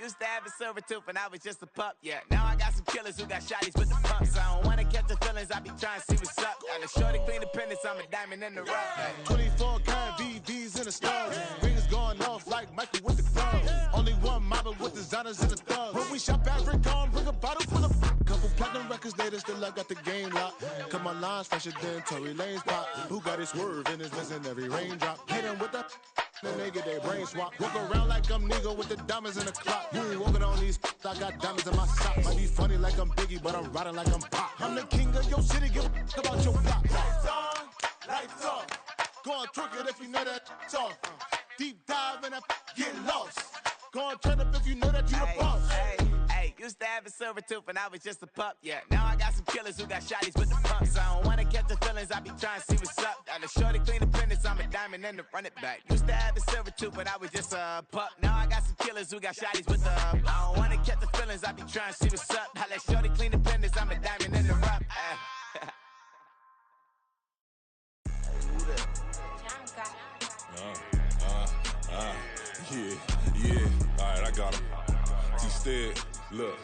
H: used to have a silver tooth and I was just a pup, yeah. Now I got some killers who got shotties with the pumps. I don't wanna catch the feelings, I be trying to see what's up. Got a shorty clean the pendants, I'm a diamond in the rough. Hey.
I: 24 karat VVs in the stars. Rings going off like Michael with the gloves. Only one model with designers in the thugs. When we shop at Rincon, bring a bottle full of couple platinum records later, still I got the game locked. Cause my lines fresher than Tory Lane's pop. Who got his swerve and is missing every raindrop. Hit him with the and they get their brain swap. Walk around like I'm nigga with the diamonds in the clock. You ain't walking on these, I got diamonds in my sock. Might be funny like I'm Biggie, but I'm riding like I'm Pop. I'm the king of your city, give a about your block. Lights on, lights off. Go on, twerk it if you know that off. Deep dive and I get lost. Go on, turn up if you know that you the boss.
H: Hey, used to have a silver tooth and I was just a pup, yeah. Now I got some killers who got shotties with the pumps. I don't wanna catch the feelings, I be trying to see what's up. Got a shorty clean the pendants, I'm a diamond and to run it back. Used to have a silver tooth but I was just a pup. Now I got some killers who got shotties with the I don't wanna catch the feelings, I be trying to see what's up. I let shorty clean the pendants, I'm a diamond in the rough.
J: Yeah, alright, I got him. T-Stead, look,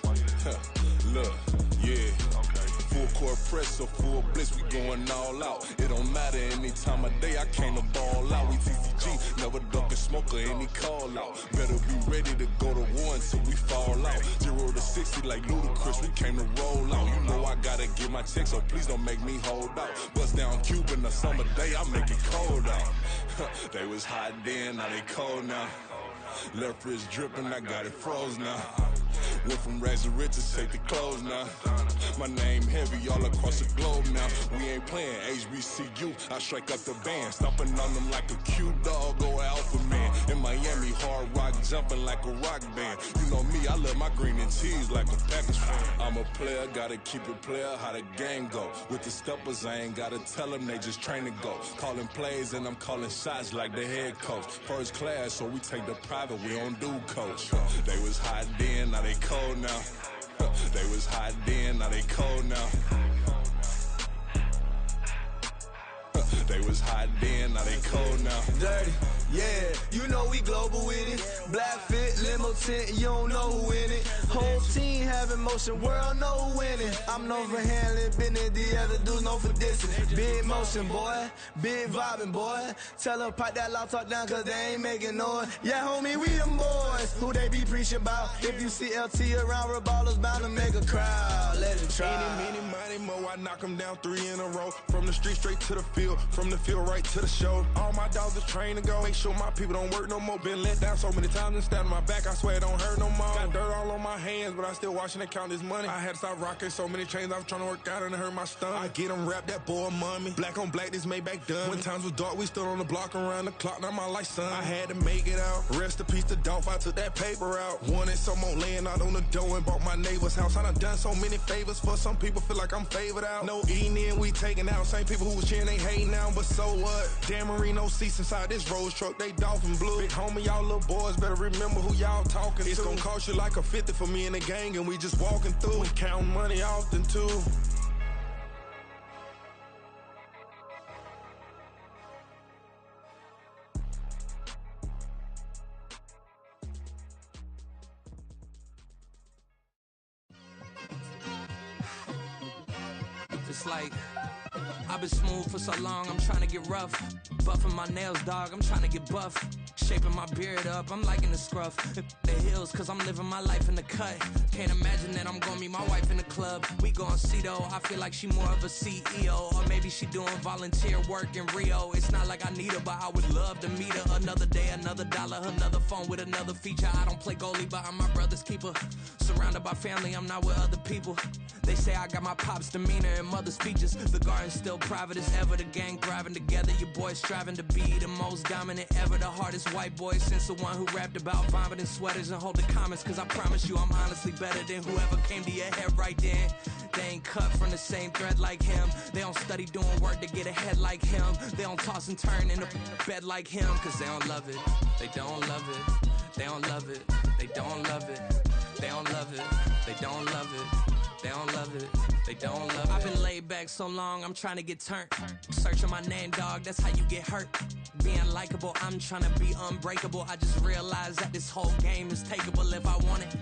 J: yeah. Full court press or full blitz, we going all out. It don't matter any time of day, I came to ball out. We TCG, never duck a smoker, any call out. Better be ready to go to war until we fall out. 0 to 60 like Ludacris, we came to roll out. You know I gotta get my check, so please don't make me hold out. Bust down Cuban a summer day, I make it cold out. They was hot then, now they cold now. Left wrist dripping, I got it froze now. Went from rags to riches, take the clothes now. My name heavy all across the globe now. We ain't playing HBCU, I strike up the band. Stomping on them like a cute dog, go alpha man. In Miami, hard rock jumping like a rock band. You know me, I love my green and cheese like a Packers fan. I'm a player, gotta keep it player, how the game go. With the steppers, I ain't gotta tell them, they just train to go. Calling plays and I'm calling shots like the head coach. First class, so we take the private, we don't do coach. They was hot then, now they cold now. They was hot then, now they cold now. They was hot then, now they cold now.
K: Dirty, yeah, you know we global with it. Black fit, limo tint, you don't know who in it. Whole team having motion, world know who winning. I'm known for handling business, the other dudes known for dissing. Big motion, boy, big vibing, boy. Tell them pipe that loud talk down, cause they ain't making noise. Yeah, homie, we them boys, who they be preaching about. If you see LT around, Reballo's bound to make a crowd. Let it try.
J: Any, money, mo, I knock them down 3 in a row. From the street straight to the field, from the field right to the show. All my dogs are trained to go. Make sure my people don't work no more. Been let down so many times and stabbed my back. I swear it don't hurt no more. Got dirt all on my hands, but I still watching and count this money. I had to stop rocking so many chains. I was trying to work out and it hurt my stomach. I get them wrapped, that boy mommy. Black on black, this Maybach done. When times was dark, we stood on the block around the clock. Now my life, son. I had to make it out. Rest in peace to Dolph. I took that paper out. Wanted some more laying out on the dough and bought my neighbor's house. I done so many favors for some people. Feel like I'm favored out. No eating in, we taking out. Same people who was cheering, they hating now, but so what? Dan Marino seats inside this Rolls truck, they dolphin blue. Big homie, y'all little boys better remember who y'all talking to. It's gonna cost you like a 50 for me and the gang, and we just walking through and counting money often too.
L: It's like I've been smooth for so long, I'm trying to get rough. Buffing my nails, dog, I'm trying to get buff. Shaping my beard up, I'm liking the scruff. The hills, cause I'm living my life in the cut. Can't imagine that I'm gonna meet my wife in the club. We gon' see though, I feel like she more of a CEO. Or maybe she doing volunteer work in Rio. It's not like I need her, but I would love to meet her. Another day, another dollar, another phone with another feature. I don't play goalie, but I'm my brother's keeper. Surrounded by family, I'm not with other people. They say I got my pop's demeanor and mother's the speeches. The garden's still private as ever. The gang thriving together. Your boys striving to be the most dominant ever. The hardest white boy since the one who rapped about vomiting sweaters and holding comments. Cause I promise you I'm honestly better than whoever came to your head right then. They ain't cut from the same thread like him. They don't study doing work to get ahead like him. They don't toss and turn in the bed like him. Cause they don't love it. They don't love it. They don't love it. They don't love it. They don't love it. They don't love it. They don't love it. They don't love it. I've been laid back so long, I'm trying to get turned. Searching my name, dog, that's how you get hurt. Being likable, I'm trying to be unbreakable. I just realized that this whole game is takeable if I want it.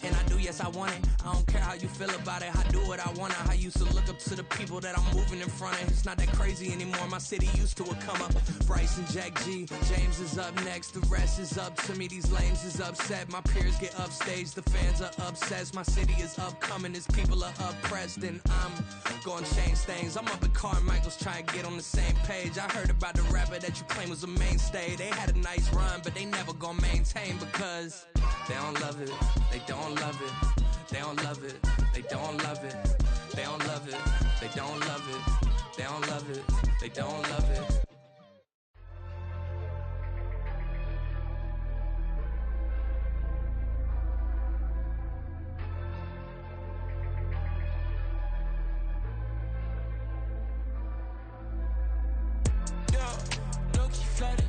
L: And I do, yes, I want it. I don't care how you feel about it. I do what I want it. I used to look up to the people that I'm moving in front of. It's not that crazy anymore. My city used to a come up. Bryce and Jack G. James is up next. The rest is up to me. These lames is upset. My peers get upstaged. The fans are obsessed. My city is upcoming. His people are oppressed. And I'm gonna change things. I'm up at Carmichael's trying to get on the same page. I heard about the rapper that you claim was a mainstay. They had a nice run, but they never gonna maintain because they don't love it. They don't love it. They don't love it. They don't love it. They don't love it. They don't love it. They don't love it. They don't love it. Look, she flooded.